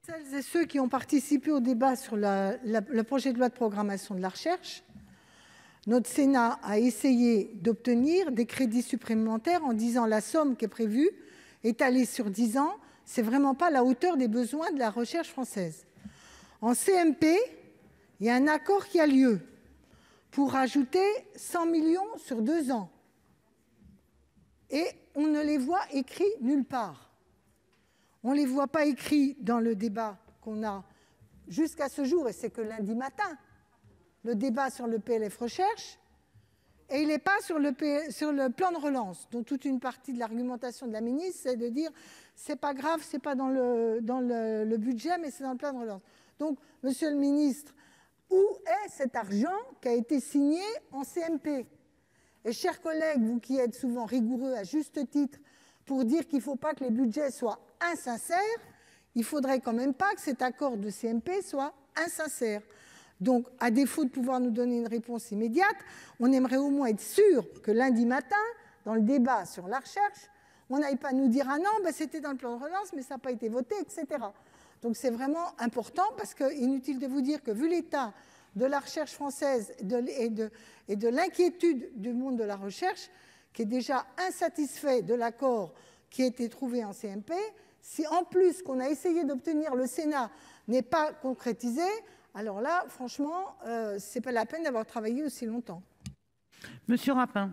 Celles et ceux qui ont participé au débat sur le projet de loi de programmation de la recherche, notre Sénat a essayé d'obtenir des crédits supplémentaires en disant que la somme qui est prévue, étalée sur 10 ans, n'est vraiment pas à la hauteur des besoins de la recherche française. En CMP, il y a un accord qui a lieu pour rajouter 100 millions sur 2 ans. Et on ne les voit écrits nulle part. On ne les voit pas écrits dans le débat qu'on a jusqu'à ce jour, et c'est que lundi matin, le débat sur le PLF Recherche, et il n'est pas sur le plan de relance, dont toute une partie de l'argumentation de la ministre, c'est de dire c'est pas grave, c'est pas dans le budget, mais c'est dans le plan de relance. Donc, monsieur le ministre, où est cet argent qui a été signé en CMP? Et chers collègues, vous qui êtes souvent rigoureux à juste titre pour dire qu'il ne faut pas que les budgets soient insincères, il ne faudrait quand même pas que cet accord de CMP soit insincère. Donc, à défaut de pouvoir nous donner une réponse immédiate, on aimerait au moins être sûr que lundi matin, dans le débat sur la recherche, on n'aille pas nous dire « Ah non, ben c'était dans le plan de relance, mais ça n'a pas été voté, etc. » Donc, c'est vraiment important parce qu'inutile de vous dire que, vu l'état de la recherche française et de l'inquiétude du monde de la recherche, qui est déjà insatisfait de l'accord qui a été trouvé en CMP, si en plus qu'on a essayé d'obtenir le Sénat n'est pas concrétisé, alors là, franchement, ce n'est pas la peine d'avoir travaillé aussi longtemps. Monsieur Rapin.